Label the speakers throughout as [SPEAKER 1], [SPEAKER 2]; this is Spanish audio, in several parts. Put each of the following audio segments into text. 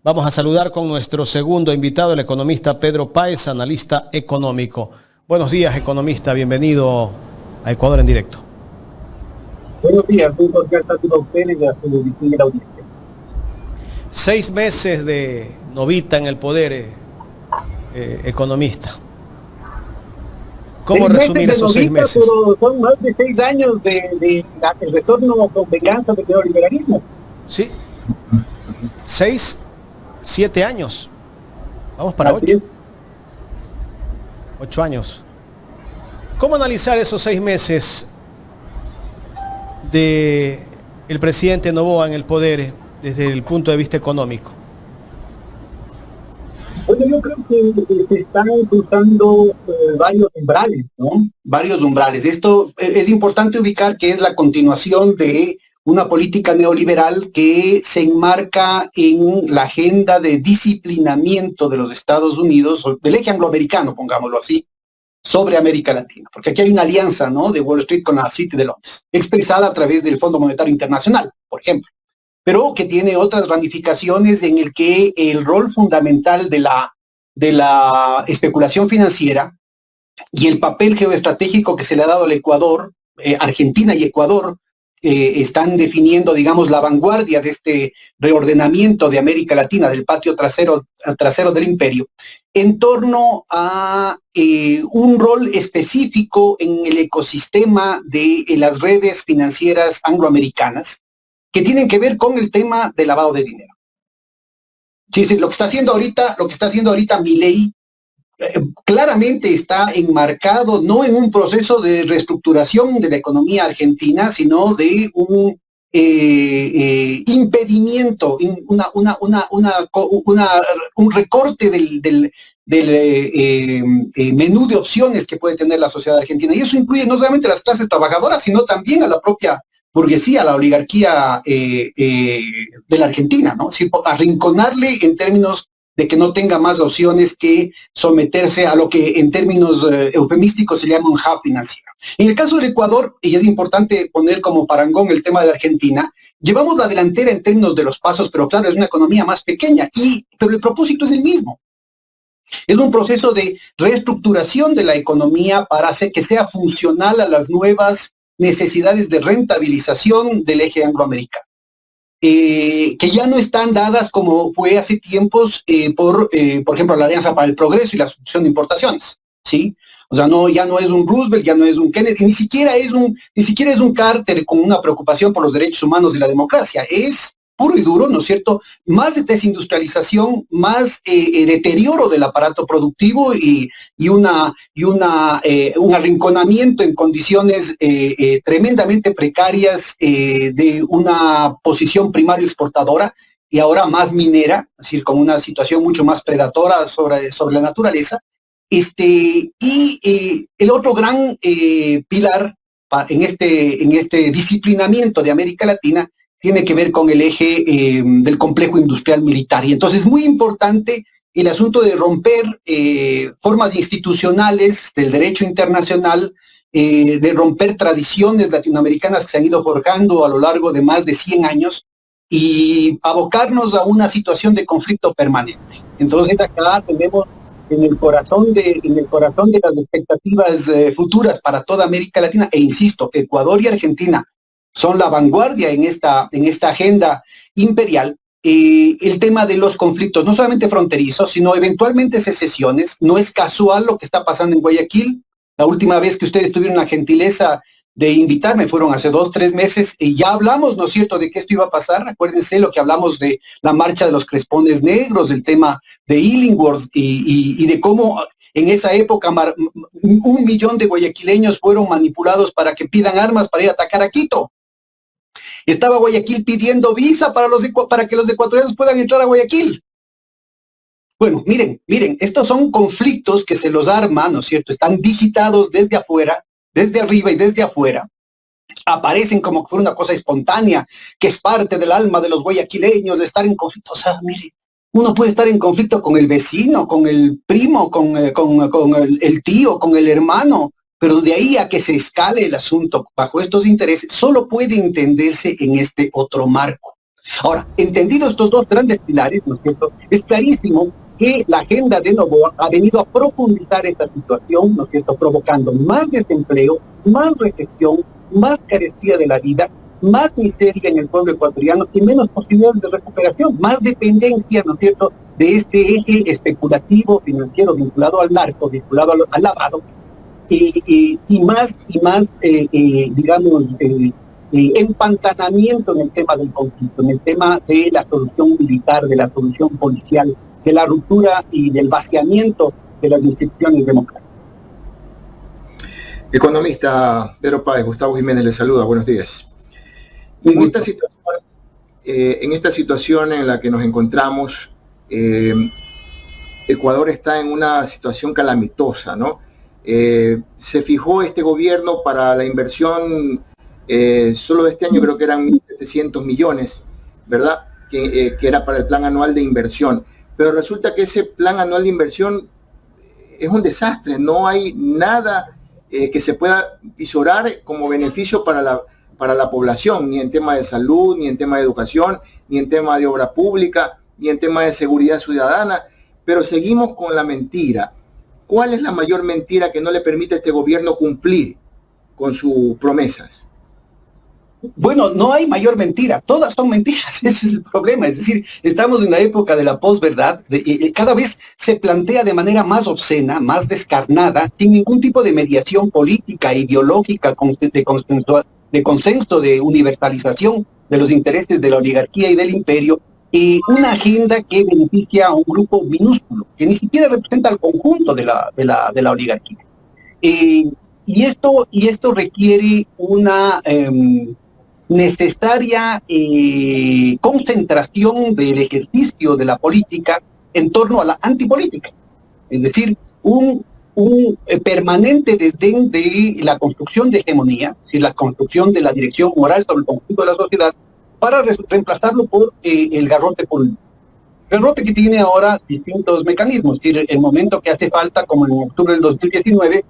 [SPEAKER 1] Vamos a saludar con nuestro segundo invitado, el economista Pedro Páez, analista económico. Buenos días, economista. Bienvenido a Ecuador en directo.
[SPEAKER 2] Buenos días, muy cordial saludo a ustedes y a su distinguida audiencia.
[SPEAKER 1] 6 meses de novita en el poder, economista. ¿Cómo resumir esos 6 meses?
[SPEAKER 2] Pero son más de 6 años de el retorno con venganza del neoliberalismo.
[SPEAKER 1] Sí. 6, 7 años. Vamos para 8. 8 años. ¿Cómo analizar esos 6 meses de el presidente Noboa en el poder desde el punto de vista económico?
[SPEAKER 2] Bueno, yo creo que se están cruzando varios umbrales, ¿no? Varios umbrales. Esto es importante ubicar que es la continuación de una política neoliberal que se enmarca en la agenda de disciplinamiento de los Estados Unidos, del eje angloamericano, pongámoslo así, sobre América Latina. Porque aquí hay una alianza, ¿no?, de Wall Street con la City de Londres, expresada a través del Fondo Monetario Internacional, por ejemplo, pero que tiene otras ramificaciones en el que el rol fundamental de la especulación financiera y el papel geoestratégico que se le ha dado al Ecuador, Argentina y Ecuador, están definiendo, digamos, la vanguardia de este reordenamiento de América Latina, del patio trasero del imperio, en torno a un rol específico en el ecosistema de las redes financieras angloamericanas, que tienen que ver con el tema del lavado de dinero. Sí, lo que está haciendo ahorita Milei claramente está enmarcado no en un proceso de reestructuración de la economía argentina, sino de un impedimento, un recorte del menú de opciones que puede tener la sociedad argentina. Y eso incluye no solamente a las clases trabajadoras, sino también a la propia burguesía, a la oligarquía de la Argentina, ¿no? Es decir, arrinconarle en términos de que no tenga más opciones que someterse a lo que en términos eufemísticos se llama un hub financiero. En el caso del Ecuador, y es importante poner como parangón el tema de la Argentina, llevamos la delantera en términos de los pasos, pero claro, es una economía más pequeña, pero el propósito es el mismo. Es un proceso de reestructuración de la economía para hacer que sea funcional a las nuevas necesidades de rentabilización del eje angloamericano. Que ya no están dadas como fue hace tiempos por ejemplo, la Alianza para el Progreso y la sustitución de importaciones, ¿sí? O sea, ya no es un Roosevelt, ya no es un Kennedy, ni siquiera es un Carter con una preocupación por los derechos humanos y la democracia. Es puro y duro, ¿no es cierto?, más de desindustrialización, más deterioro del aparato productivo y un arrinconamiento en condiciones tremendamente precarias de una posición primario exportadora y ahora más minera, es decir, con una situación mucho más predadora sobre la naturaleza. Y el otro gran pilar en este disciplinamiento de América Latina tiene que ver con el eje del complejo industrial militar. Y entonces es muy importante el asunto de romper formas institucionales del derecho internacional, de romper tradiciones latinoamericanas que se han ido forjando a lo largo de más de 100 años y abocarnos a una situación de conflicto permanente. Entonces acá tenemos en el corazón de las expectativas futuras para toda América Latina, e insisto, Ecuador y Argentina son la vanguardia en esta agenda imperial, el tema de los conflictos, no solamente fronterizos, sino eventualmente secesiones. No es casual lo que está pasando en Guayaquil. La última vez que ustedes tuvieron la gentileza de invitarme fueron hace 2, 3 meses, y ya hablamos, ¿no es cierto?, de que esto iba a pasar. Acuérdense lo que hablamos de la marcha de los Crespones Negros, del tema de Illingworth y de cómo en esa época 1 millón de guayaquileños fueron manipulados para que pidan armas para ir a atacar a Quito. Estaba Guayaquil pidiendo visa para que los ecuatorianos puedan entrar a Guayaquil. Bueno, miren, estos son conflictos que se los arma, ¿no es cierto? Están digitados desde afuera, desde arriba y desde afuera. Aparecen como que fuera una cosa espontánea, que es parte del alma de los guayaquileños, de estar en conflicto. O sea, miren, uno puede estar en conflicto con el vecino, con el primo, con el tío, con el hermano, pero de ahí a que se escale el asunto bajo estos intereses, solo puede entenderse en este otro marco. Ahora, entendidos estos dos grandes pilares, ¿no es cierto?, es clarísimo que la agenda de Noboa ha venido a profundizar esta situación, ¿no es cierto?, provocando más desempleo, más recesión, más carencia de la vida, más miseria en el pueblo ecuatoriano y menos posibilidades de recuperación, más dependencia, ¿no es cierto?, de este eje especulativo financiero vinculado al narco, vinculado al lavado, y más, digamos, empantanamiento en el tema del conflicto, en el tema de la solución militar, de la solución policial, de la ruptura y del vaciamiento de las instituciones democráticas.
[SPEAKER 3] Economista Pedro Páez, Gustavo Jiménez le saluda, buenos días. Y en esta situación en la que nos encontramos, Ecuador está en una situación calamitosa, ¿no? Se fijó este gobierno para la inversión, solo de este año creo que eran 1.700 millones, ¿verdad? Que era para el plan anual de inversión. Pero resulta que ese plan anual de inversión es un desastre, no hay nada que se pueda visorar como beneficio para la población, ni en tema de salud, ni en tema de educación, ni en tema de obra pública, ni en tema de seguridad ciudadana, pero seguimos con la mentira. ¿Cuál es la mayor mentira que no le permite a este gobierno cumplir con sus promesas?
[SPEAKER 2] Bueno, no hay mayor mentira, todas son mentiras, ese es el problema, es decir, estamos en la época de la posverdad, cada vez se plantea de manera más obscena, más descarnada, sin ningún tipo de mediación política, ideológica, de consenso, de universalización de los intereses de la oligarquía y del imperio, y una agenda que beneficia a un grupo minúsculo, que ni siquiera representa al conjunto de la oligarquía. Y esto requiere una necesaria concentración del ejercicio de la política en torno a la antipolítica, es decir, un permanente desdén de la construcción de hegemonía, es decir, la construcción de la dirección moral sobre el conjunto de la sociedad, para reemplazarlo por el garrote político. Garrote que tiene ahora distintos mecanismos, es decir, el momento que hace falta, como en octubre del 2019,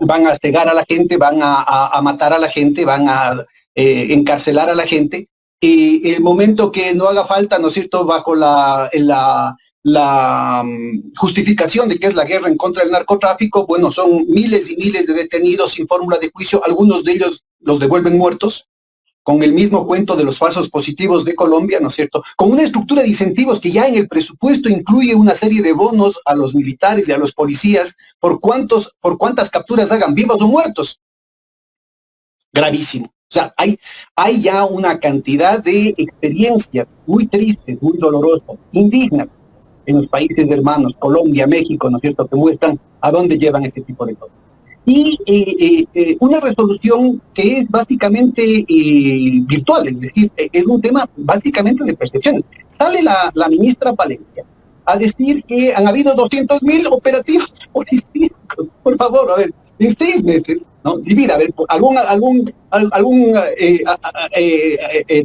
[SPEAKER 2] van a cegar a la gente, van a matar a la gente, van a encarcelar a la gente, y el momento que no haga falta, ¿no es cierto?, bajo la justificación de que es la guerra en contra del narcotráfico, bueno, son miles y miles de detenidos sin fórmula de juicio, algunos de ellos los devuelven muertos, con el mismo cuento de los falsos positivos de Colombia, ¿no es cierto?, con una estructura de incentivos que ya en el presupuesto incluye una serie de bonos a los militares y a los policías por cuántas capturas hagan, vivos o muertos. Gravísimo. O sea, hay ya una cantidad de experiencias muy tristes, muy dolorosas, indignas, en los países hermanos, Colombia, México, ¿no es cierto?, que muestran a dónde llevan ese tipo de cosas. Y una resolución que es básicamente virtual, es decir, es un tema básicamente de percepción. Sale la ministra Palencia a decir que han habido 200.000 operativos policíacos. Por favor, a ver, en 6 meses, ¿no? Divida, a ver, algún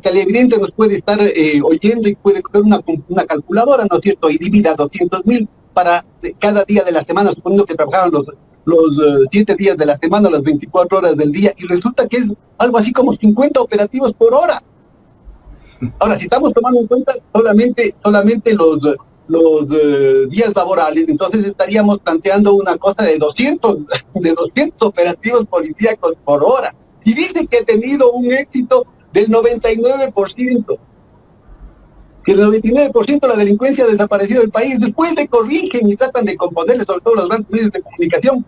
[SPEAKER 2] televidente nos puede estar oyendo y puede coger una calculadora, ¿no es cierto?, y divida 200.000 para cada día de la semana, suponiendo que trabajaban los 7 días de la semana, las 24 horas del día, y resulta que es algo así como 50 operativos por hora. Ahora, si estamos tomando en cuenta solamente los días laborales, entonces estaríamos planteando una cosa de 200 operativos policíacos por hora. Y dice que ha tenido un éxito del 99%. Que el 99% de la delincuencia ha desaparecido del país. Después de corrigen y tratan de componerle, sobre todo los grandes medios de comunicación,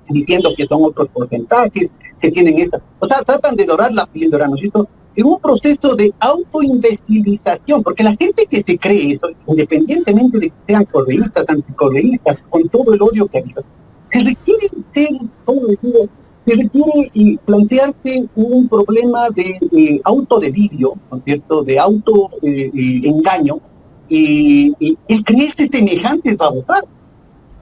[SPEAKER 2] diciendo que son otros porcentajes, que tienen esta. O sea, tratan de dorar la píldora, ¿no es cierto?, en un proceso de autoinvestibilización, porque la gente que se cree eso, independientemente de que sean correístas, anticorreístas, con todo el odio que hay, se requiere plantearse un problema de autodelirio, ¿no es cierto?, de autoengaño, y el creerse semejantes va a votar.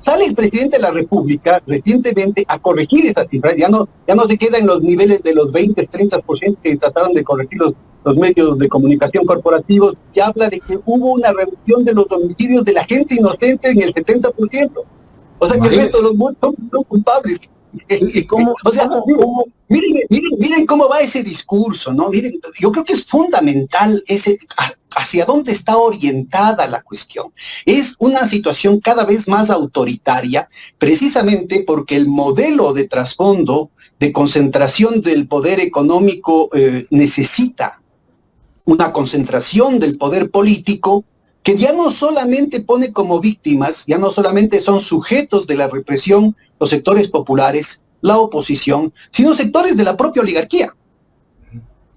[SPEAKER 2] Sale el presidente de la República recientemente a corregir esas cifras, ya no se queda en los niveles de los 20-30% que trataron de corregir los medios de comunicación corporativos, y habla de que hubo una reducción de los homicidios de la gente inocente en el 70%. O sea que el resto de los muertos son culpables.
[SPEAKER 3] ¿Y cómo,
[SPEAKER 2] o sea, miren cómo va ese discurso, ¿no? Miren, yo creo que es fundamental hacia dónde está orientada la cuestión. Es una situación cada vez más autoritaria, precisamente porque el modelo de trasfondo de concentración del poder económico necesita una concentración del poder político que ya no solamente pone como víctimas, ya no solamente son sujetos de la represión los sectores populares, la oposición, sino sectores de la propia oligarquía.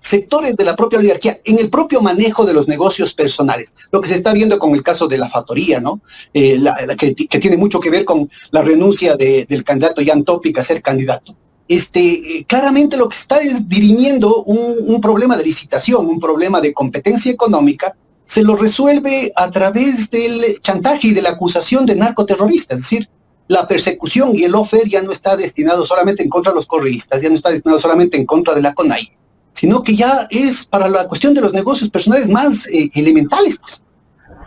[SPEAKER 2] Sectores de la propia oligarquía en el propio manejo de los negocios personales. Lo que se está viendo con el caso de la factoría, ¿no? Que tiene mucho que ver con la renuncia del candidato Jan Topic a ser candidato. Claramente lo que está es dirimiendo un problema de licitación, un problema de competencia económica, se lo resuelve a través del chantaje y de la acusación de narcoterroristas. Es decir, la persecución y el lawfare ya no está destinado solamente en contra de los correístas, ya no está destinado solamente en contra de la CONAI, sino que ya es para la cuestión de los negocios personales más elementales, pues.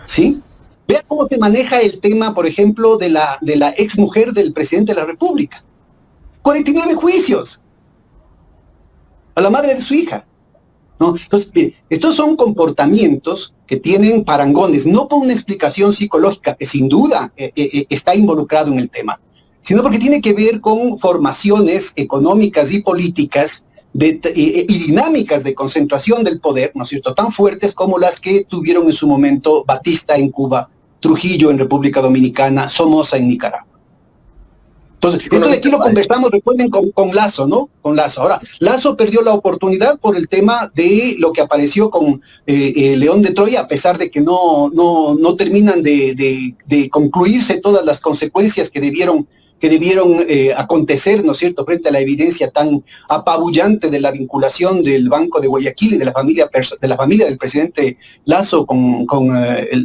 [SPEAKER 2] ¿Sí? Vea cómo se maneja el tema, por ejemplo, de la ex mujer del presidente de la República. 49 juicios a la madre de su hija, ¿no? Entonces, bien, estos son comportamientos que tienen parangones, no por una explicación psicológica, que sin duda está involucrado en el tema, sino porque tiene que ver con formaciones económicas y políticas y dinámicas de concentración del poder, ¿no es cierto?, tan fuertes como las que tuvieron en su momento Batista en Cuba, Trujillo en República Dominicana, Somoza en Nicaragua. Entonces, esto de aquí lo conversamos, recuerden, con Lasso, ¿no? Con Lasso. Ahora, Lasso perdió la oportunidad por el tema de lo que apareció con León de Troya, a pesar de que no terminan de concluirse todas las consecuencias que debieron acontecer, ¿no es cierto?, frente a la evidencia tan apabullante de la vinculación del Banco de Guayaquil y de la familia del presidente Lasso con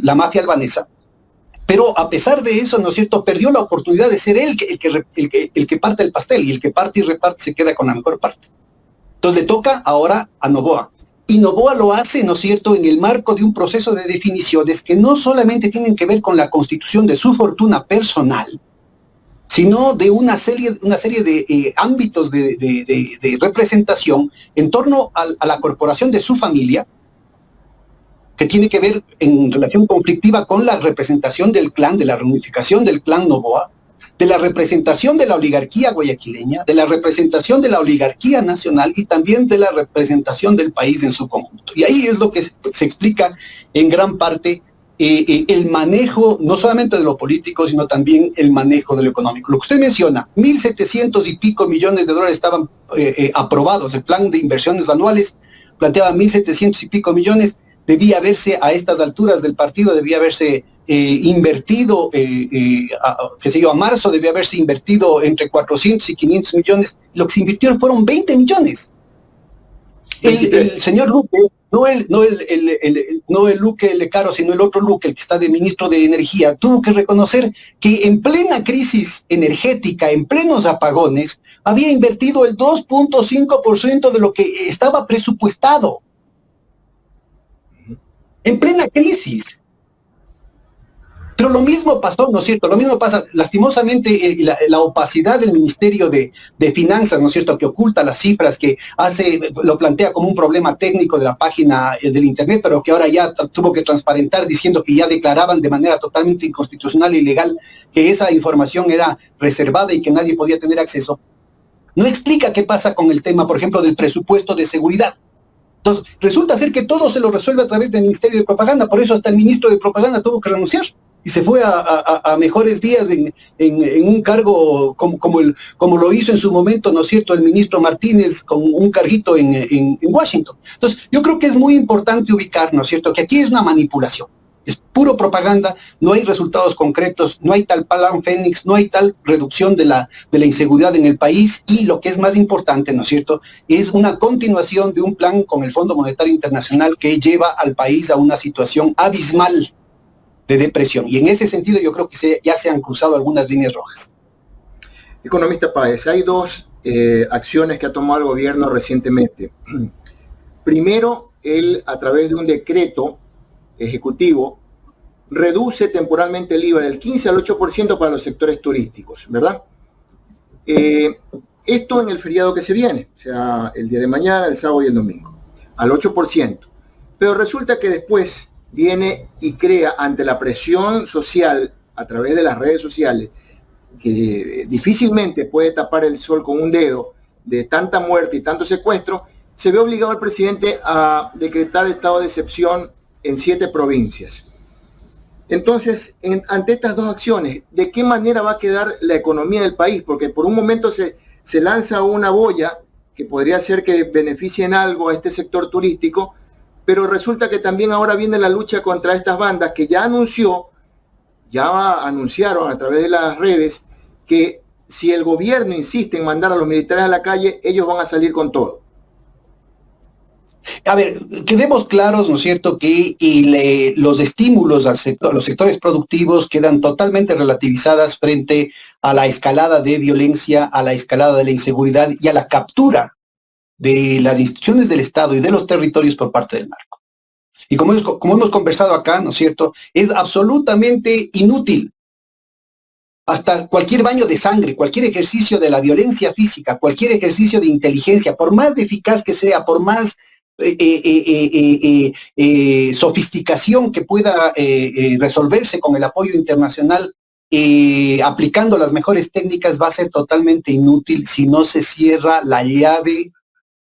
[SPEAKER 2] la mafia albanesa. Pero a pesar de eso, ¿no es cierto?, perdió la oportunidad de ser él el que parte el pastel, y el que parte y reparte se queda con la mejor parte. Entonces le toca ahora a Noboa. Y Noboa lo hace, ¿no es cierto?, en el marco de un proceso de definiciones que no solamente tienen que ver con la constitución de su fortuna personal, sino de una serie de ámbitos de representación en torno a la corporación de su familia, que tiene que ver en relación conflictiva con la representación del clan, de la reunificación del clan Noboa, de la representación de la oligarquía guayaquileña, de la representación de la oligarquía nacional y también de la representación del país en su conjunto. Y ahí es lo que se explica en gran parte el manejo, no solamente de lo político, sino también el manejo de lo económico. Lo que usted menciona, 1.700 y pico millones de dólares estaban aprobados. El plan de inversiones anuales planteaba 1.700 y pico millones. Debía haberse, a estas alturas del partido, debía haberse invertido, a marzo debía haberse invertido entre 400 y 500 millones. Lo que se invirtió fueron 20 millones. El señor Luque, no el Luque Lecaro, sino el otro Luque, el que está de ministro de Energía, tuvo que reconocer que en plena crisis energética, en plenos apagones, había invertido el 2.5% de lo que estaba presupuestado. En plena crisis. Pero lo mismo pasó, ¿no es cierto? Lo mismo pasa, lastimosamente, la opacidad del Ministerio de Finanzas, ¿no es cierto?, que oculta las cifras, que lo plantea como un problema técnico de la página del Internet, pero que ahora ya tuvo que transparentar diciendo que ya declaraban de manera totalmente inconstitucional e ilegal que esa información era reservada y que nadie podía tener acceso. No explica qué pasa con el tema, por ejemplo, del presupuesto de seguridad. Entonces, resulta ser que todo se lo resuelve a través del Ministerio de Propaganda, por eso hasta el ministro de Propaganda tuvo que renunciar y se fue a mejores días en un cargo como lo hizo en su momento, ¿no es cierto?, el ministro Martínez, con un carguito en Washington. Entonces, yo creo que es muy importante ubicar, ¿no es cierto?, que aquí es una manipulación. Es puro propaganda, no hay resultados concretos, no hay tal plan Fénix, no hay tal reducción de la inseguridad en el país, y lo que es más importante, ¿no es cierto?, es una continuación de un plan con el Fondo Monetario Internacional que lleva al país a una situación abismal de depresión. Y en ese sentido yo creo que ya se han cruzado algunas líneas rojas.
[SPEAKER 3] Economista Páez, hay dos acciones que ha tomado el gobierno recientemente. Primero, él, a través de un decreto ejecutivo, reduce temporalmente el IVA del 15 al 8% para los sectores turísticos, ¿verdad? Esto en el feriado que se viene, o sea, el día de mañana, el sábado y el domingo, al 8%. Pero resulta que después viene y crea, ante la presión social a través de las redes sociales, que difícilmente puede tapar el sol con un dedo, de tanta muerte y tanto secuestro, se ve obligado el presidente a decretar estado de excepción en 7 provincias. Entonces, ante estas dos acciones, ¿de qué manera va a quedar la economía del país? Porque por un momento se lanza una boya que podría ser que beneficie en algo a este sector turístico, pero resulta que también ahora viene la lucha contra estas bandas que ya anunciaron a través de las redes que si el gobierno insiste en mandar a los militares a la calle, ellos van a salir con todo.
[SPEAKER 2] A ver, quedemos claros, ¿no es cierto?, que los estímulos al sector, los sectores productivos quedan totalmente relativizadas frente a la escalada de violencia, a la escalada de la inseguridad y a la captura de las instituciones del Estado y de los territorios por parte del narco. Y como hemos conversado acá, ¿no es cierto?, es absolutamente inútil. Hasta cualquier baño de sangre, cualquier ejercicio de la violencia física, cualquier ejercicio de inteligencia, por más eficaz que sea, por más sofisticación que pueda resolverse con el apoyo internacional, aplicando las mejores técnicas, va a ser totalmente inútil si no se cierra la llave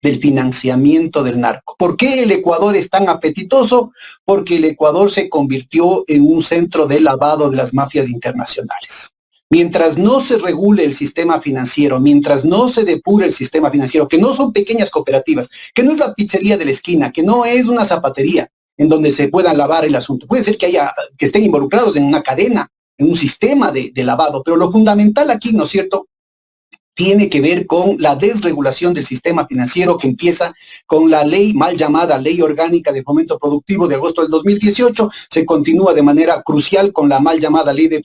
[SPEAKER 2] del financiamiento del narco. ¿Por qué el Ecuador es tan apetitoso? Porque el Ecuador se convirtió en un centro de lavado de las mafias internacionales. Mientras no se regule el sistema financiero, mientras no se depure el sistema financiero, que no son pequeñas cooperativas, que no es la pizzería de la esquina, que no es una zapatería en donde se pueda lavar el asunto. Puede ser que estén involucrados en una cadena, en un sistema de lavado, pero lo fundamental aquí, ¿no es cierto?, tiene que ver con la desregulación del sistema financiero que empieza con la ley mal llamada Ley Orgánica de Fomento Productivo de agosto del 2018, se continúa de manera crucial con la mal llamada Ley de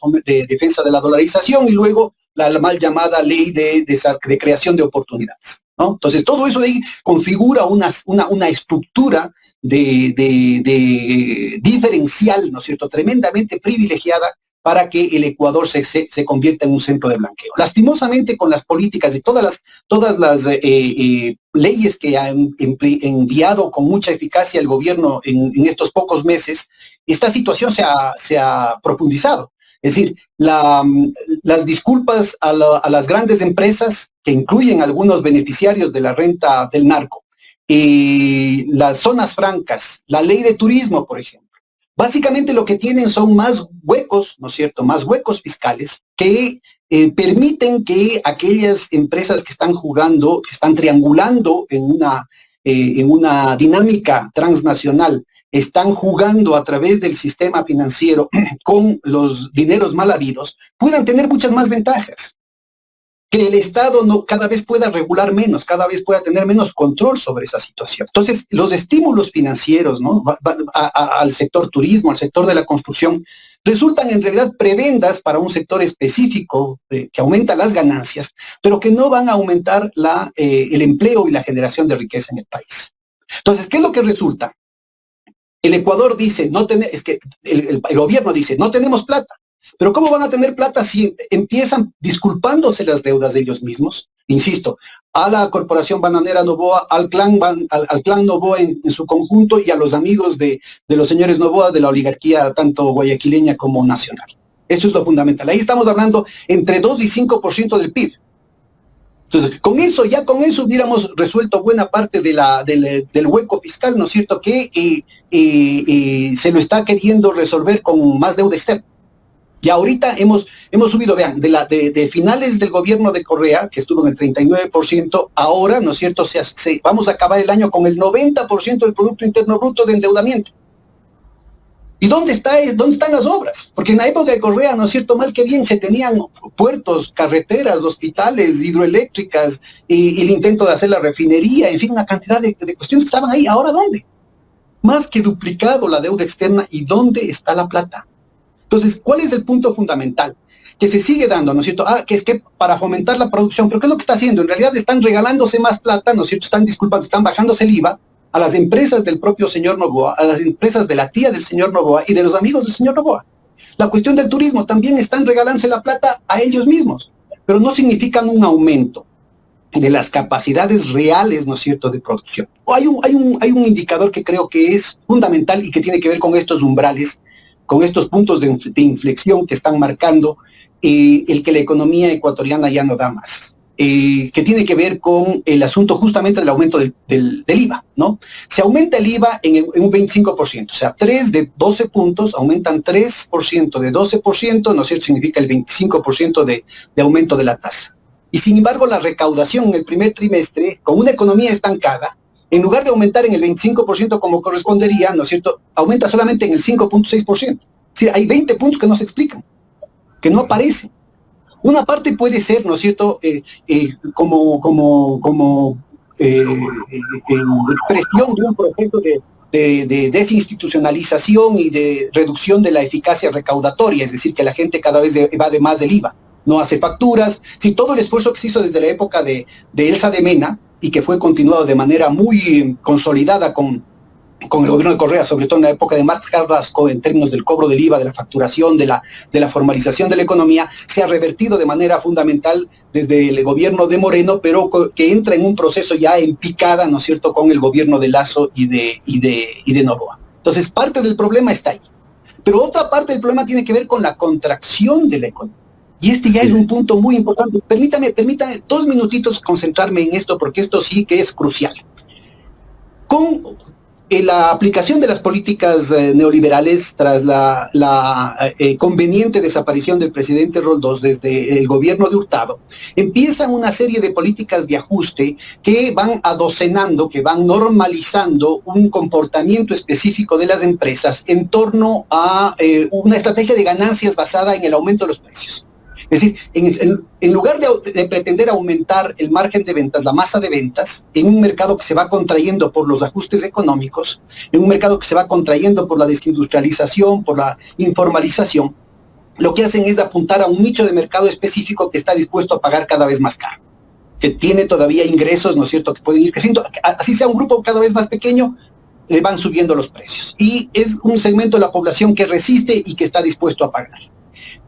[SPEAKER 2] Defensa de la Dolarización y luego la mal llamada Ley de Creación de Oportunidades, ¿no? Entonces todo eso de ahí configura una estructura de diferencial, ¿no es cierto?, tremendamente privilegiada para que el Ecuador se convierta en un centro de blanqueo. Lastimosamente, con las políticas y todas las leyes que ha enviado con mucha eficacia el gobierno en estos pocos meses, esta situación se ha profundizado. Es decir, las disculpas a las grandes empresas, que incluyen algunos beneficiarios de la renta del narco, las zonas francas, la ley de turismo, por ejemplo, básicamente lo que tienen son más huecos, ¿no es cierto?, más huecos fiscales que permiten que aquellas empresas que están jugando, que están triangulando en una dinámica transnacional, están jugando a través del sistema financiero con los dineros mal habidos, puedan tener muchas más ventajas. Que el Estado cada vez pueda regular menos, cada vez pueda tener menos control sobre esa situación. Entonces, los estímulos financieros, ¿no?, al sector turismo, al sector de la construcción, resultan en realidad prebendas para un sector específico que aumenta las ganancias, pero que no van a aumentar el empleo y la generación de riqueza en el país. Entonces, ¿qué es lo que resulta? El Ecuador dice, el gobierno dice, no tenemos plata. Pero ¿cómo van a tener plata si empiezan disculpándose las deudas de ellos mismos? Insisto, a la Corporación Bananera Noboa, al clan Noboa en su conjunto y a los amigos de los señores Noboa de la oligarquía tanto guayaquileña como nacional. Eso es lo fundamental. Ahí estamos hablando entre 2 y 5% del PIB. Entonces, con eso hubiéramos resuelto buena parte del hueco fiscal, ¿no es cierto?, que se lo está queriendo resolver con más deuda externa. Y ahorita hemos subido, vean, de finales del gobierno de Correa, que estuvo en el 39%, ahora, ¿no es cierto?, vamos a acabar el año con el 90% del Producto Interno Bruto de endeudamiento. ¿Y dónde están las obras? Porque en la época de Correa, ¿no es cierto?, mal que bien, se tenían puertos, carreteras, hospitales, hidroeléctricas, y el intento de hacer la refinería, en fin, una cantidad de cuestiones que estaban ahí. ¿Ahora dónde? Más que duplicado la deuda externa, ¿y dónde está la plata? Entonces, ¿cuál es el punto fundamental? Que se sigue dando, ¿no es cierto? Que es que para fomentar la producción, ¿pero qué es lo que está haciendo? En realidad están regalándose más plata, ¿no es cierto? Están bajándose el IVA a las empresas del propio señor Noboa, a las empresas de la tía del señor Noboa y de los amigos del señor Noboa. La cuestión del turismo, también están regalándose la plata a ellos mismos. pero no significan un aumento de las capacidades reales, ¿no es cierto?, de producción. Hay un indicador que creo que es fundamental y que tiene que ver con estos umbrales, con estos puntos de inflexión que están marcando el que la economía ecuatoriana ya no da más. Que tiene que ver con el asunto justamente del aumento del IVA, ¿no? Se aumenta el IVA en un 25%, o sea, 3 de 12 puntos, aumentan 3% de 12%, ¿no es cierto?, significa el 25% de aumento de la tasa. Y sin embargo, la recaudación en el primer trimestre, con una economía estancada, en lugar de aumentar en el 25% como correspondería, ¿no es cierto?, aumenta solamente en el 5.6%. Sí, hay 20 puntos que no se explican, que no aparecen. Una parte puede ser, ¿no es cierto?, como expresión de un proceso de desinstitucionalización y de reducción de la eficacia recaudatoria, es decir, que la gente cada vez evade más del IVA, no hace facturas. Sí, todo el esfuerzo que se hizo desde la época de Elsa de Mena y que fue continuado de manera muy consolidada con el gobierno de Correa, sobre todo en la época de Marx Carrasco, en términos del cobro del IVA, de la facturación, de la formalización de la economía, se ha revertido de manera fundamental desde el gobierno de Moreno, pero que entra en un proceso ya en picada, ¿no es cierto?, con el gobierno de Lasso y de Noboa. Entonces, parte del problema está ahí. Pero otra parte del problema tiene que ver con la contracción de la economía. Y este ya es un punto muy importante. Permítame 2 minutitos concentrarme en esto, porque esto sí que es crucial. Con la aplicación de las políticas neoliberales tras la conveniente desaparición del presidente Roldós desde el gobierno de Hurtado, empiezan una serie de políticas de ajuste que van adocenando, que van normalizando un comportamiento específico de las empresas en torno a una estrategia de ganancias basada en el aumento de los precios. Es decir, en lugar de pretender aumentar el margen de ventas, la masa de ventas, en un mercado que se va contrayendo por los ajustes económicos, en un mercado que se va contrayendo por la desindustrialización, por la informalización, lo que hacen es apuntar a un nicho de mercado específico que está dispuesto a pagar cada vez más caro, que tiene todavía ingresos, ¿no es cierto?, que pueden ir creciendo. Así sea un grupo cada vez más pequeño, le van subiendo los precios. Y es un segmento de la población que resiste y que está dispuesto a pagar.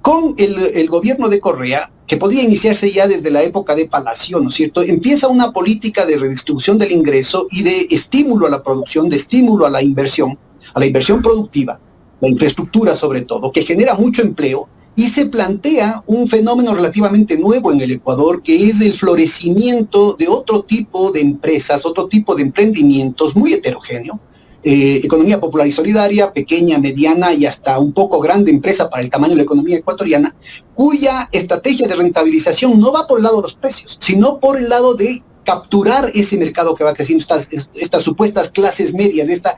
[SPEAKER 2] Con el gobierno de Correa, que podía iniciarse ya desde la época de Palacio, ¿no es cierto?, empieza una política de redistribución del ingreso y de estímulo a la producción, de estímulo a la inversión productiva, la infraestructura sobre todo, que genera mucho empleo, y se plantea un fenómeno relativamente nuevo en el Ecuador, que es el florecimiento de otro tipo de empresas, otro tipo de emprendimientos muy heterogéneo, economía popular y solidaria, pequeña, mediana y hasta un poco grande empresa para el tamaño de la economía ecuatoriana, cuya estrategia de rentabilización no va por el lado de los precios, sino por el lado de capturar ese mercado que va creciendo, estas supuestas clases medias, este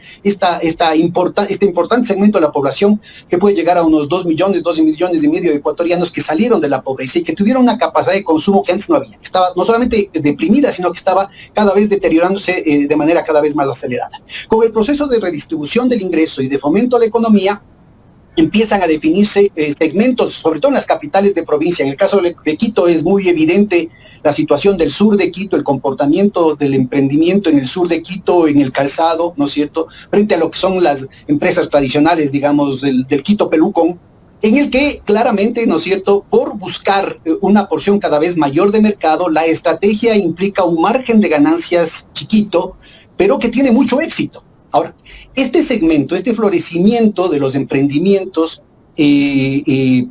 [SPEAKER 2] importante segmento de la población que puede llegar a unos 2 millones y medio de ecuatorianos que salieron de la pobreza y que tuvieron una capacidad de consumo que antes no había, que estaba no solamente deprimida, sino que estaba cada vez deteriorándose de manera cada vez más acelerada. Con el proceso de redistribución del ingreso y de fomento a la economía, empiezan a definirse segmentos, sobre todo en las capitales de provincia. En el caso de Quito es muy evidente la situación del sur de Quito, el comportamiento del emprendimiento en el sur de Quito, en el calzado, ¿no es cierto?, frente a lo que son las empresas tradicionales, digamos, del Quito Pelucón, en el que claramente, ¿no es cierto?, por buscar una porción cada vez mayor de mercado, la estrategia implica un margen de ganancias chiquito, pero que tiene mucho éxito. Ahora, este segmento, este florecimiento de los emprendimientos,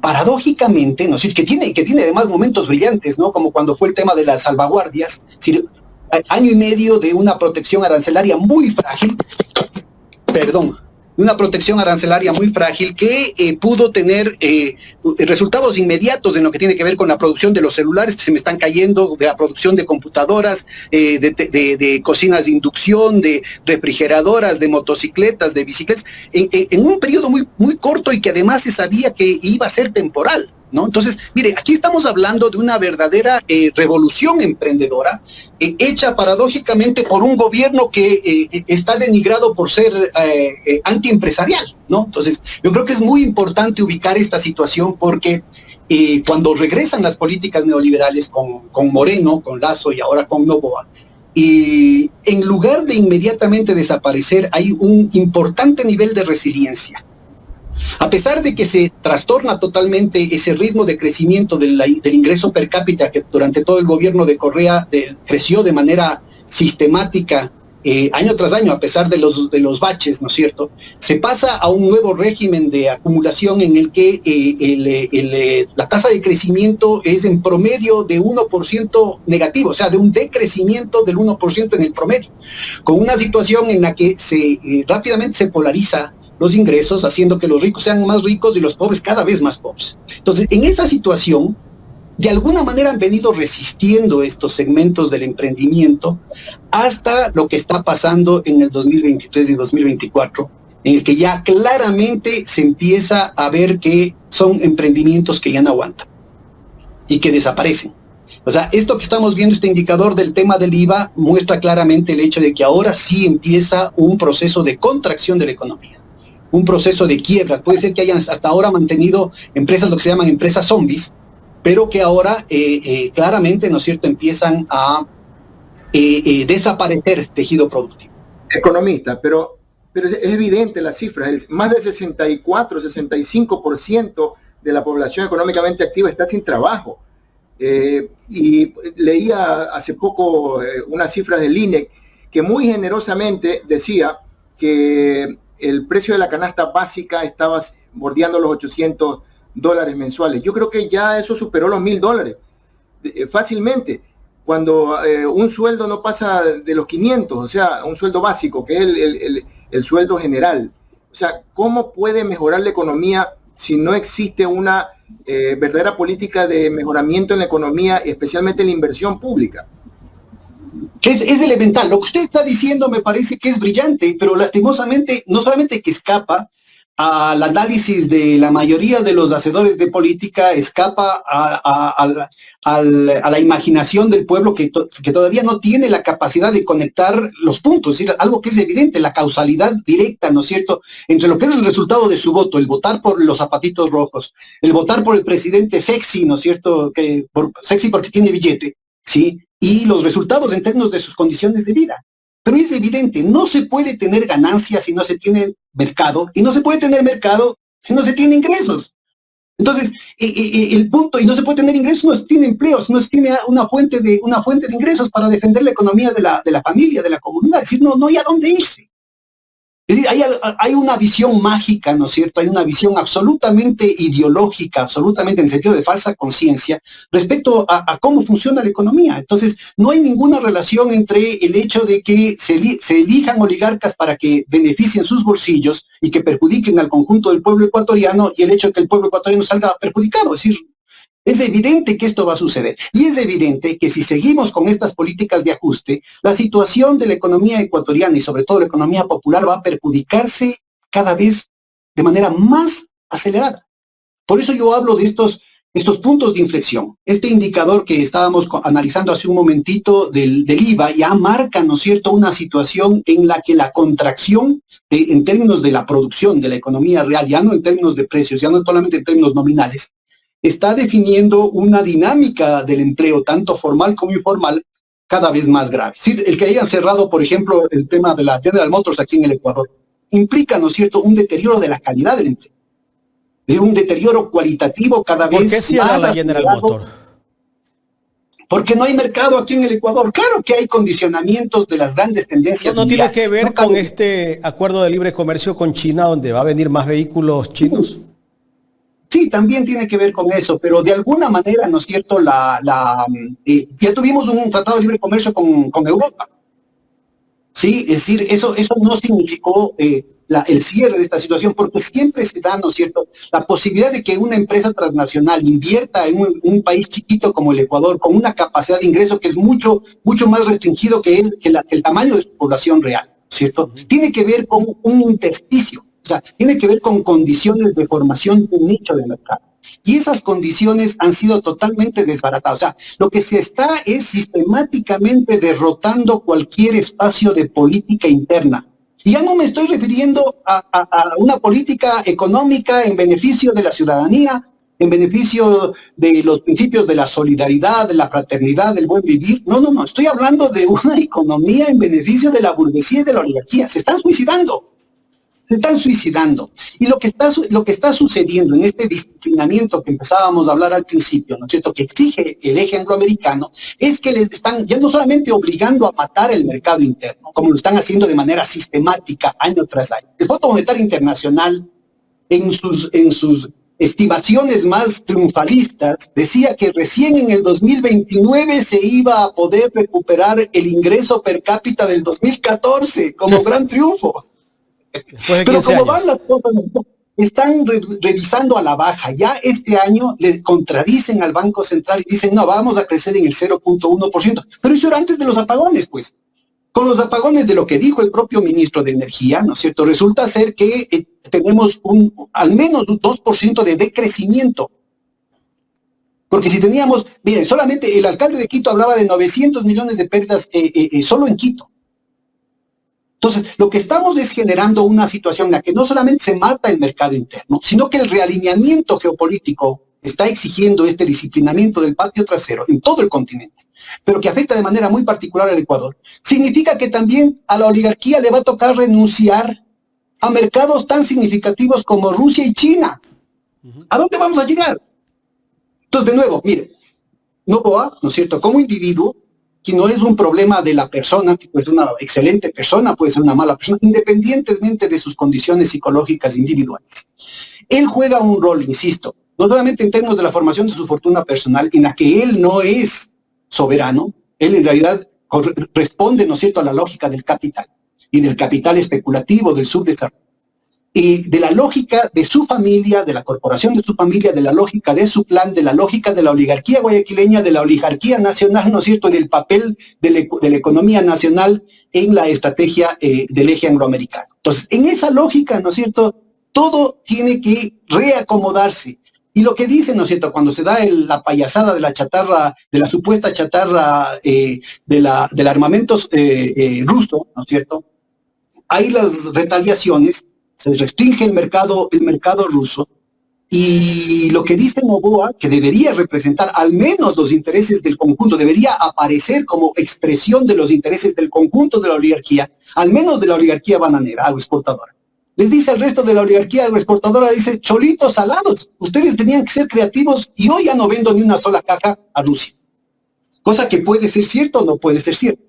[SPEAKER 2] paradójicamente, ¿no? Es decir, que tiene además momentos brillantes, ¿no?, como cuando fue el tema de las salvaguardias, es decir, año y medio de una protección arancelaria muy frágil, que pudo tener resultados inmediatos en lo que tiene que ver con la producción de los celulares que se me están cayendo, de la producción de computadoras, de cocinas de inducción, de refrigeradoras, de motocicletas, de bicicletas, en un periodo muy, muy corto y que además se sabía que iba a ser temporal, ¿no? Entonces, mire, aquí estamos hablando de una verdadera revolución emprendedora, hecha paradójicamente por un gobierno que está denigrado por ser antiempresarial, ¿no? Entonces, yo creo que es muy importante ubicar esta situación porque cuando regresan las políticas neoliberales con Moreno, con Lasso y ahora con Noboa, y en lugar de inmediatamente desaparecer, hay un importante nivel de resiliencia. A pesar de que se trastorna totalmente ese ritmo de crecimiento del ingreso per cápita que durante todo el gobierno de Correa creció de manera sistemática año tras año, a pesar de los baches, ¿no es cierto? Se pasa a un nuevo régimen de acumulación en el que la tasa de crecimiento es en promedio de 1% negativo, o sea, de un decrecimiento del 1% en el promedio, con una situación en la que rápidamente se polariza los ingresos, haciendo que los ricos sean más ricos y los pobres cada vez más pobres. Entonces, en esa situación, de alguna manera han venido resistiendo estos segmentos del emprendimiento hasta lo que está pasando en el 2023 y 2024, en el que ya claramente se empieza a ver que son emprendimientos que ya no aguantan y que desaparecen. O sea, esto que estamos viendo, este indicador del tema del IVA, muestra claramente el hecho de que ahora sí empieza un proceso de contracción de la economía, un proceso de quiebra. Puede ser que hayan hasta ahora mantenido empresas, lo que se llaman empresas zombies, pero que ahora claramente, ¿no es cierto?, empiezan a desaparecer tejido productivo.
[SPEAKER 3] Economista, pero es evidente la cifra, más del 65% de la población económicamente activa está sin trabajo. Y leía hace poco unas cifras del INEC que muy generosamente decía que el precio de la canasta básica estaba bordeando los $800 mensuales. Yo creo que ya eso superó los $1,000 fácilmente, cuando un sueldo no pasa de los 500, o sea, un sueldo básico, que es el sueldo general. O sea, ¿cómo puede mejorar la economía si no existe una verdadera política de mejoramiento en la economía, especialmente en la inversión pública?
[SPEAKER 2] Es elemental. Lo que usted está diciendo me parece que es brillante, pero lastimosamente no solamente que escapa al análisis de la mayoría de los hacedores de política, escapa a la imaginación del pueblo que todavía no tiene la capacidad de conectar los puntos. Es decir, algo que es evidente, la causalidad directa, ¿no es cierto?, entre lo que es el resultado de su voto, el votar por los zapatitos rojos, el votar por el presidente sexy, ¿no es cierto?, sexy porque tiene billete, ¿sí?, y los resultados en términos de sus condiciones de vida. Pero es evidente, no se puede tener ganancias si no se tiene mercado, y no se puede tener mercado si no se tiene ingresos. Entonces, el punto, y no se puede tener ingresos, no se tiene empleos, no se tiene una fuente de ingresos para defender la economía de la familia, de la comunidad. Es decir, no hay a dónde irse. Es decir, hay una visión mágica, ¿no es cierto? Hay una visión absolutamente ideológica, absolutamente en sentido de falsa conciencia, respecto a cómo funciona la economía. Entonces, no hay ninguna relación entre el hecho de que se elijan oligarcas para que beneficien sus bolsillos y que perjudiquen al conjunto del pueblo ecuatoriano, y el hecho de que el pueblo ecuatoriano salga perjudicado. Es decir, es evidente que esto va a suceder, y es evidente que si seguimos con estas políticas de ajuste, la situación de la economía ecuatoriana y sobre todo la economía popular va a perjudicarse cada vez de manera más acelerada. Por eso yo hablo de estos puntos de inflexión. Este indicador que estábamos analizando hace un momentito del IVA ya marca, ¿no es cierto?, una situación en la que la contracción en términos de la producción de la economía real, ya no en términos de precios, ya no solamente en términos nominales, está definiendo una dinámica del empleo, tanto formal como informal, cada vez más grave. Sí, el que hayan cerrado, por ejemplo, el tema de la General Motors aquí en el Ecuador, implica, ¿no es cierto?, un deterioro de la calidad del empleo. Es decir, un deterioro cualitativo cada vez más.
[SPEAKER 1] ¿Por qué cierra la General Motors?
[SPEAKER 2] Porque no hay mercado aquí en el Ecuador. Claro que hay condicionamientos de las grandes tendencias.
[SPEAKER 1] ¿No tiene que ver con este acuerdo de libre comercio con China, donde va a venir más vehículos chinos?
[SPEAKER 2] Sí, también tiene que ver con eso, pero de alguna manera, ¿no es cierto?, ya tuvimos un tratado de libre comercio con Europa. Sí, es decir, eso no significó el cierre de esta situación, porque siempre se da, ¿no es cierto?, la posibilidad de que una empresa transnacional invierta en un país chiquito como el Ecuador, con una capacidad de ingreso que es mucho más restringido que el tamaño de su población real, ¿cierto? Tiene que ver con un intersticio. O sea, tiene que ver con condiciones de formación de un nicho de mercado. Y esas condiciones han sido totalmente desbaratadas. O sea, lo que se está es sistemáticamente derrotando cualquier espacio de política interna. Y ya no me estoy refiriendo a una política económica en beneficio de la ciudadanía, en beneficio de los principios de la solidaridad, de la fraternidad, del buen vivir. No. Estoy hablando de una economía en beneficio de la burguesía y de la oligarquía. Se están suicidando. Se están suicidando. Y lo que está sucediendo en este disciplinamiento que empezábamos a hablar al principio, ¿no es cierto?, que exige el eje angloamericano, es que les están ya no solamente obligando a matar el mercado interno, como lo están haciendo de manera sistemática año tras año. El Fondo Monetario Internacional, en sus estimaciones más triunfalistas, decía que recién en el 2029 se iba a poder recuperar el ingreso per cápita del 2014 como gran triunfo. Pero como van las cosas, están revisando a la baja. Ya este año le contradicen al Banco Central y dicen, no, vamos a crecer en el 0.1%. Pero eso era antes de los apagones, pues. Con los apagones, de lo que dijo el propio ministro de Energía, ¿no es cierto?, resulta ser que tenemos al menos un 2% de decrecimiento. Porque si teníamos, miren, solamente el alcalde de Quito hablaba de 900 millones de pérdidas solo en Quito. Entonces, lo que estamos es generando una situación en la que no solamente se mata el mercado interno, sino que el realineamiento geopolítico está exigiendo este disciplinamiento del patio trasero en todo el continente, pero que afecta de manera muy particular al Ecuador. Significa que también a la oligarquía le va a tocar renunciar a mercados tan significativos como Rusia y China. ¿A dónde vamos a llegar? Entonces, de nuevo, mire, Noboa, ¿no es cierto?, como individuo, que no es un problema de la persona, que puede ser una excelente persona, puede ser una mala persona, independientemente de sus condiciones psicológicas individuales. Él juega un rol, insisto, no solamente en términos de la formación de su fortuna personal, en la que él no es soberano, él en realidad responde, ¿no es cierto?, a la lógica del capital, y del capital especulativo, del subdesarrollo, y de la lógica de su familia, de la corporación de su familia, de la lógica de su plan, de la lógica de la oligarquía guayaquileña, de la oligarquía nacional, ¿no es cierto?, y del papel de la economía nacional en la estrategia del eje angloamericano. Entonces, en esa lógica, ¿no es cierto?, todo tiene que reacomodarse. Y lo que dicen, ¿no es cierto?, cuando se da la payasada de la chatarra, de la supuesta chatarra del armamento ruso, ¿no es cierto?, hay las retaliaciones, se restringe el mercado ruso, y lo que dice Noboa, que debería representar al menos los intereses del conjunto, debería aparecer como expresión de los intereses del conjunto de la oligarquía, al menos de la oligarquía bananera, agroexportadora. Les dice al resto de la oligarquía agroexportadora, dice, cholitos salados, ustedes tenían que ser creativos y hoy ya no vendo ni una sola caja a Rusia. Cosa que puede ser cierto o no puede ser cierto.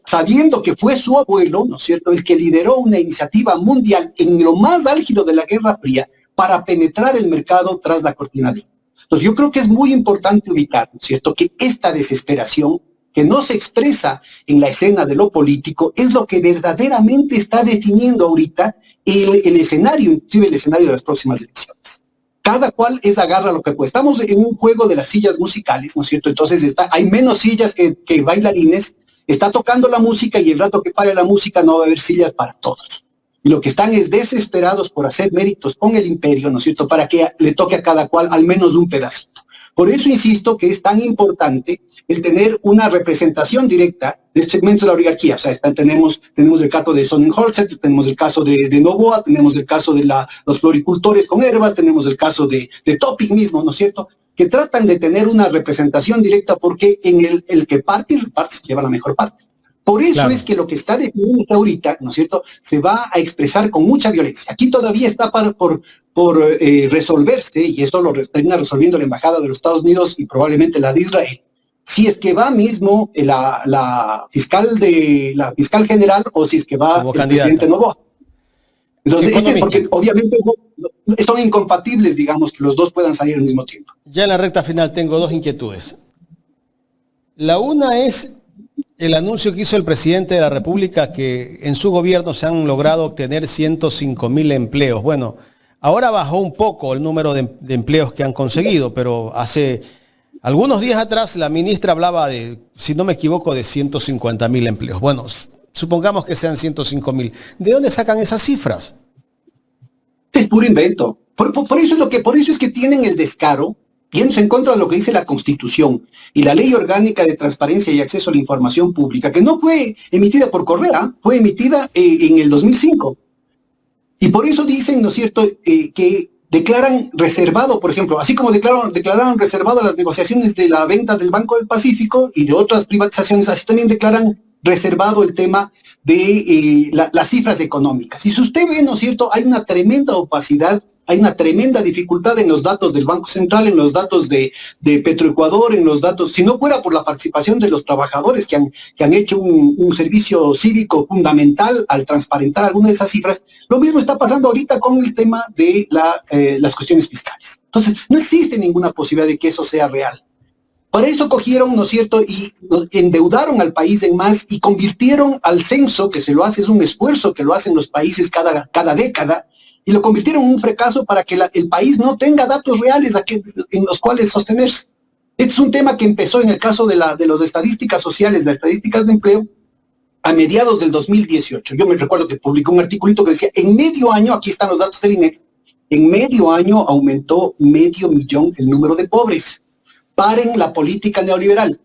[SPEAKER 2] Sabiendo que fue su abuelo, ¿no es cierto?, el que lideró una iniciativa mundial en lo más álgido de la Guerra Fría para penetrar el mercado tras la cortina de humo. Entonces yo creo que es muy importante ubicar, ¿no es cierto?, que esta desesperación que no se expresa en la escena de lo político es lo que verdaderamente está definiendo ahorita el escenario, inclusive el escenario de las próximas elecciones. Cada cual agarra lo que puede. Estamos en un juego de las sillas musicales, ¿no es cierto? Entonces hay menos sillas que bailarines. Está tocando la música y el rato que pare la música no va a haber sillas para todos. Y lo que están es desesperados por hacer méritos con el imperio, ¿no es cierto?, para que le toque a cada cual al menos un pedacito. Por eso insisto que es tan importante el tener una representación directa de segmentos de la oligarquía. O sea, tenemos el caso de Sonnenholzer, tenemos el caso de Noboa, tenemos el caso de los floricultores con herbas, tenemos el caso de Topic mismo, ¿no es cierto?, que tratan de tener una representación directa porque en el que parte y reparte se lleva la mejor parte. Por eso es que lo que está definiendo ahorita, ¿no es cierto?, se va a expresar con mucha violencia. Aquí todavía está por resolverse, y eso lo termina resolviendo la Embajada de los Estados Unidos y probablemente la de Israel, si es que va mismo la fiscal general o si es que va el presidente Noboa. Entonces, porque obviamente son incompatibles, digamos, que los dos puedan salir al mismo tiempo.
[SPEAKER 1] Ya en la recta final tengo dos inquietudes. La una es el anuncio que hizo el presidente de la República que en su gobierno se han logrado obtener 105.000 empleos. Bueno, ahora bajó un poco el número de empleos que han conseguido, pero hace algunos días atrás la ministra hablaba de, si no me equivoco, de 150.000 empleos. Bueno, supongamos que sean 105.000. ¿De dónde sacan esas cifras?
[SPEAKER 2] Es puro invento. Por eso es que tienen el descaro, yéndose en contra de lo que dice la Constitución y la Ley Orgánica de Transparencia y Acceso a la Información Pública, que no fue emitida por Correa, fue emitida en el 2005. Y por eso dicen, ¿no es cierto?, que declaran reservado, por ejemplo, así como declararon reservado las negociaciones de la venta del Banco del Pacífico y de otras privatizaciones, así también declaran reservado el tema de las cifras económicas. Y si usted ve, ¿no es cierto?, hay una tremenda opacidad, hay una tremenda dificultad en los datos del Banco Central, en los datos de Petroecuador, en los datos, si no fuera por la participación de los trabajadores que han hecho un servicio cívico fundamental al transparentar algunas de esas cifras, lo mismo está pasando ahorita con el tema de las cuestiones fiscales. Entonces, no existe ninguna posibilidad de que eso sea real. Para eso cogieron, ¿no es cierto?, y endeudaron al país en más y convirtieron al censo, que se lo hace, es un esfuerzo que lo hacen los países cada década, y lo convirtieron en un fracaso para que el país no tenga datos reales en los cuales sostenerse. Este es un tema que empezó en el caso de las estadísticas sociales, las estadísticas de empleo, a mediados del 2018. Yo me recuerdo que publicó un articulito que decía, en medio año, aquí están los datos del INEC, en medio año aumentó 500,000 el número de pobres. Paren la política neoliberal.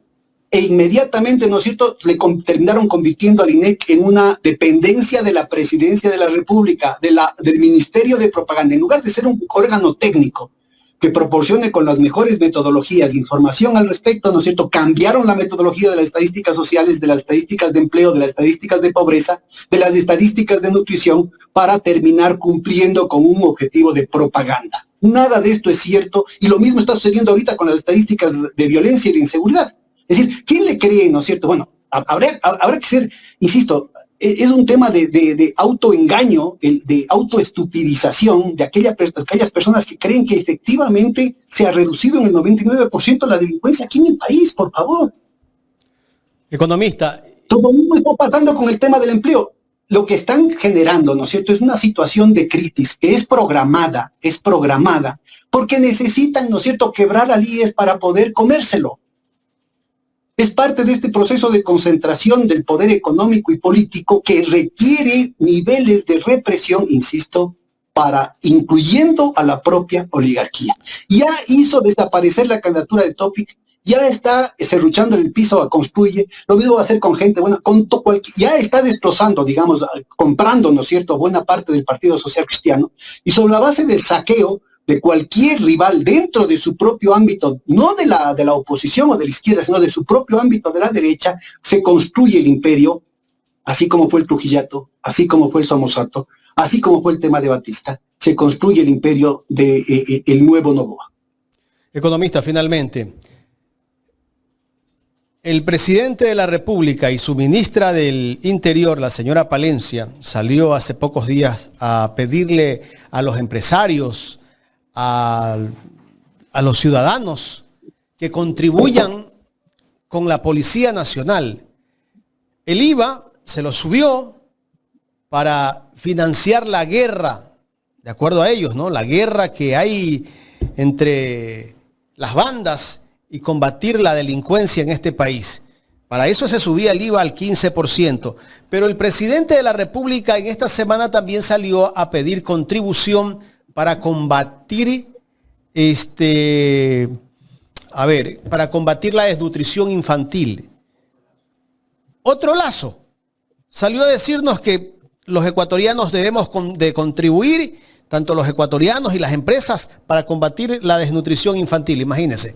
[SPEAKER 2] E inmediatamente, ¿no es cierto?, terminaron convirtiendo al INEC en una dependencia de la Presidencia de la República, del Ministerio de Propaganda. En lugar de ser un órgano técnico que proporcione con las mejores metodologías información al respecto, ¿no es cierto?, cambiaron la metodología de las estadísticas sociales, de las estadísticas de empleo, de las estadísticas de pobreza, de las estadísticas de nutrición, para terminar cumpliendo con un objetivo de propaganda. Nada de esto es cierto, y lo mismo está sucediendo ahorita con las estadísticas de violencia y de inseguridad. Es decir, ¿quién le cree, no es cierto? Bueno, habrá que ser, insisto, es un tema de autoengaño, de autoestupidización de aquellas personas que creen que efectivamente se ha reducido en el 99% la delincuencia aquí en el país, por favor.
[SPEAKER 1] Economista.
[SPEAKER 2] Todo el mundo está pasando con el tema del empleo. Lo que están generando, ¿no es cierto?, es una situación de crisis que es programada, porque necesitan, ¿no es cierto?, quebrar al IES para poder comérselo. Es parte de este proceso de concentración del poder económico y político que requiere niveles de represión, insisto, incluyendo a la propia oligarquía. Ya hizo desaparecer la candidatura de Topic, ya está serruchando el piso a Construye, lo mismo va a hacer con gente buena, ya está destrozando, digamos, comprando, ¿no es cierto?, buena parte del Partido Social Cristiano, y sobre la base del saqueo de cualquier rival dentro de su propio ámbito, no de la oposición o de la izquierda, sino de su propio ámbito de la derecha, se construye el imperio, así como fue el Trujillato, así como fue el Somozato, así como fue el tema de Batista, se construye el imperio de el nuevo Noboa.
[SPEAKER 1] Economista, finalmente, el presidente de la República y su ministra del Interior, la señora Palencia, salió hace pocos días a pedirle a los empresarios, a los ciudadanos que contribuyan con la Policía Nacional. El IVA se lo subió para financiar la guerra, de acuerdo a ellos, ¿no?, la guerra que hay entre las bandas y combatir la delincuencia en este país. Para eso se subía el IVA al 15%. Pero el presidente de la República en esta semana también salió a pedir contribución para combatir para combatir la desnutrición infantil. Otro Lazo salió a decirnos que los ecuatorianos debemos de contribuir, tanto los ecuatorianos y las empresas, para combatir la desnutrición infantil. Imagínense.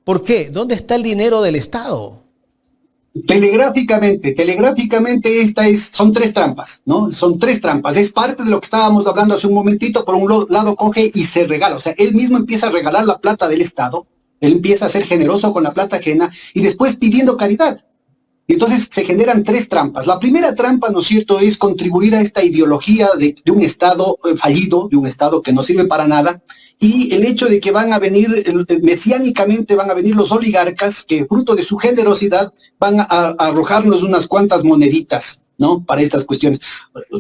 [SPEAKER 1] ¿Por qué? ¿Dónde está el dinero del Estado?
[SPEAKER 2] Telegráficamente son tres trampas, ¿no? Son tres trampas. Es parte de lo que estábamos hablando hace un momentito. Por un lado coge y se regala. O sea, él mismo empieza a regalar la plata del Estado. Él empieza a ser generoso con la plata ajena y después pidiendo caridad. Y entonces se generan tres trampas. La primera trampa, ¿no es cierto?, es contribuir a esta ideología de un Estado fallido, de un Estado que no sirve para nada, y el hecho de que van a venir, mesiánicamente van a venir los oligarcas que fruto de su generosidad van a arrojarnos unas cuantas moneditas, ¿no?, para estas cuestiones,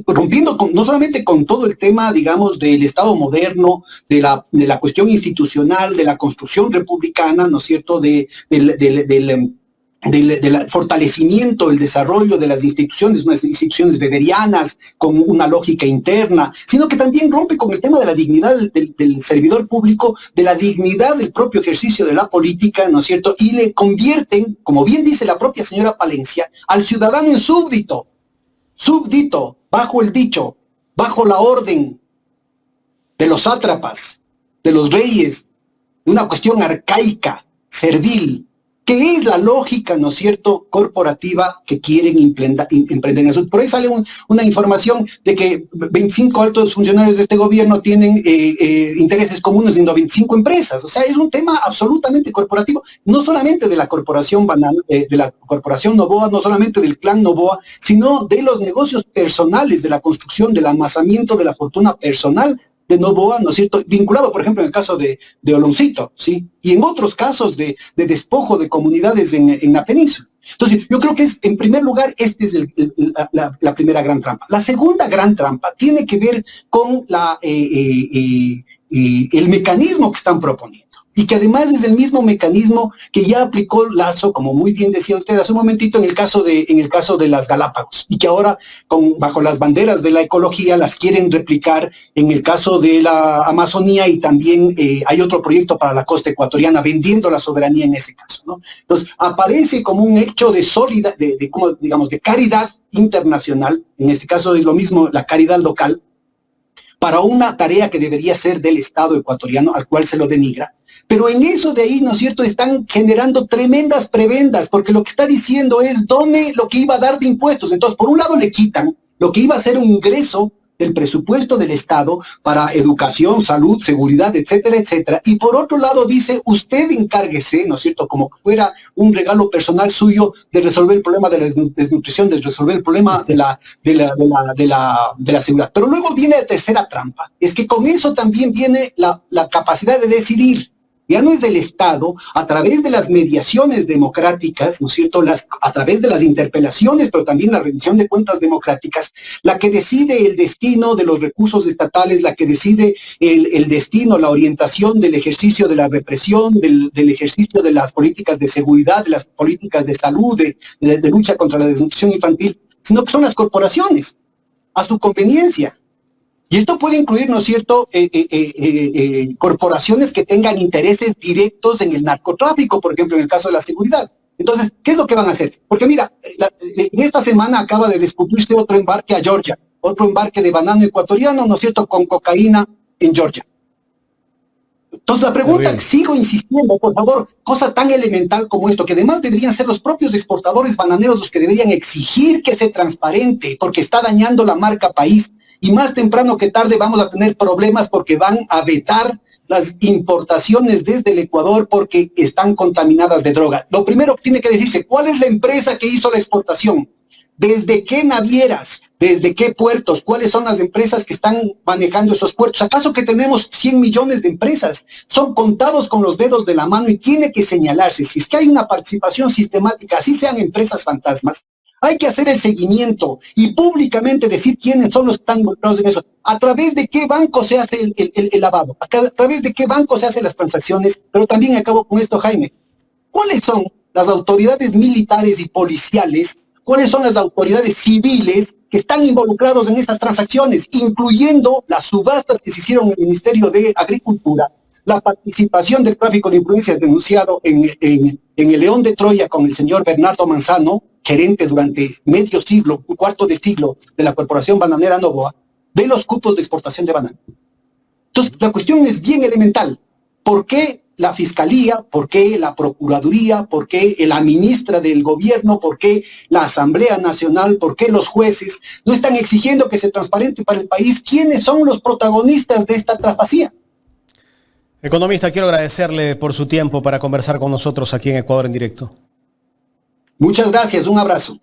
[SPEAKER 2] rompiendo no solamente con todo el tema, digamos, del Estado moderno, de la cuestión institucional, de la construcción republicana, ¿no es cierto?, del fortalecimiento, el desarrollo de las instituciones, unas instituciones weberianas con una lógica interna, sino que también rompe con el tema de la dignidad del servidor público, de la dignidad del propio ejercicio de la política, ¿no es cierto?, y le convierten, como bien dice la propia señora Palencia, al ciudadano en súbdito, bajo el dicho, bajo la orden de los sátrapas, de los reyes, una cuestión arcaica, servil, que es la lógica, ¿no es cierto?, corporativa que quieren emprender en el sur. Por ahí sale una información de que 25 altos funcionarios de este gobierno tienen intereses comunes en 25 empresas. O sea, es un tema absolutamente corporativo, no solamente de la corporación de la corporación Noboa, no solamente del clan Noboa, sino de los negocios personales, de la construcción, del amasamiento de la fortuna personal de Noboa, ¿no es cierto?, vinculado, por ejemplo, en el caso de Oloncito, ¿sí? Y en otros casos de despojo de comunidades en la península. Entonces, yo creo que en primer lugar, esta es la primera gran trampa. La segunda gran trampa tiene que ver con el mecanismo que están proponiendo. Y que además es el mismo mecanismo que ya aplicó Lasso, como muy bien decía usted hace un momentito, en el caso de las Galápagos, y que ahora, bajo las banderas de la ecología, las quieren replicar en el caso de la Amazonía, y también hay otro proyecto para la costa ecuatoriana, vendiendo la soberanía en ese caso, ¿no? Entonces, aparece como un hecho de de caridad internacional, en este caso es lo mismo la caridad local, para una tarea que debería ser del Estado ecuatoriano, al cual se lo denigra. Pero en eso de ahí, ¿no es cierto?, están generando tremendas prebendas, porque lo que está diciendo es done lo que iba a dar de impuestos. Entonces, por un lado le quitan lo que iba a ser un ingreso del presupuesto del Estado para educación, salud, seguridad, etcétera, etcétera. Y por otro lado dice, usted encárguese, ¿no es cierto?, como que fuera un regalo personal suyo de resolver el problema de la desnutrición, de resolver el problema de la seguridad. Pero luego viene la tercera trampa, es que con eso también viene la capacidad de decidir. Ya no es del Estado, a través de las mediaciones democráticas, ¿no es cierto?, a través de las interpelaciones, pero también la rendición de cuentas democráticas, la que decide el destino de los recursos estatales, la que decide el destino, la orientación del ejercicio de la represión, del ejercicio de las políticas de seguridad, de las políticas de salud, de lucha contra la desnutrición infantil, sino que son las corporaciones, a su conveniencia. Y esto puede incluir, ¿no es cierto?, corporaciones que tengan intereses directos en el narcotráfico, por ejemplo, en el caso de la seguridad. Entonces, ¿qué es lo que van a hacer? Porque mira, en esta semana acaba de descubrirse otro embarque a Georgia, otro embarque de banano ecuatoriano, ¿no es cierto?, con cocaína en Georgia. Entonces la pregunta, sigo insistiendo, por favor, cosa tan elemental como esto, que además deberían ser los propios exportadores bananeros los que deberían exigir que sea transparente, porque está dañando la marca país, y más temprano que tarde vamos a tener problemas porque van a vetar las importaciones desde el Ecuador porque están contaminadas de droga. Lo primero que tiene que decirse, ¿cuál es la empresa que hizo la exportación? ¿Desde qué navieras? ¿Desde qué puertos? ¿Cuáles son las empresas que están manejando esos puertos? ¿Acaso que tenemos 100 millones de empresas? Son contados con los dedos de la mano y tiene que señalarse. Si es que hay una participación sistemática, así sean empresas fantasmas, hay que hacer el seguimiento y públicamente decir quiénes son los que están involucrados en eso. ¿A través de qué banco se hace el lavado? ¿A través de qué banco se hacen las transacciones? Pero también acabo con esto, Jaime. ¿Cuáles son las autoridades militares y policiales? ¿Cuáles son las autoridades civiles que están involucrados en esas transacciones, incluyendo las subastas que se hicieron en el Ministerio de Agricultura, la participación del tráfico de influencias denunciado en el León de Troya con el señor Bernardo Manzano, gerente durante medio siglo, un cuarto de siglo de la Corporación Bananera Noboa, de los cupos de exportación de banano? Entonces, la cuestión es bien elemental. ¿Por qué la Fiscalía, por qué la Procuraduría, por qué la ministra del Gobierno, por qué la Asamblea Nacional, por qué los jueces no están exigiendo que se transparente para el país quiénes son los protagonistas de esta trafacía?
[SPEAKER 1] Economista, quiero agradecerle por su tiempo para conversar con nosotros aquí en Ecuador en Directo.
[SPEAKER 2] Muchas gracias, un abrazo.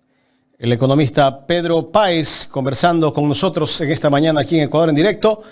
[SPEAKER 1] El economista Pedro Páez conversando con nosotros en esta mañana aquí en Ecuador en Directo.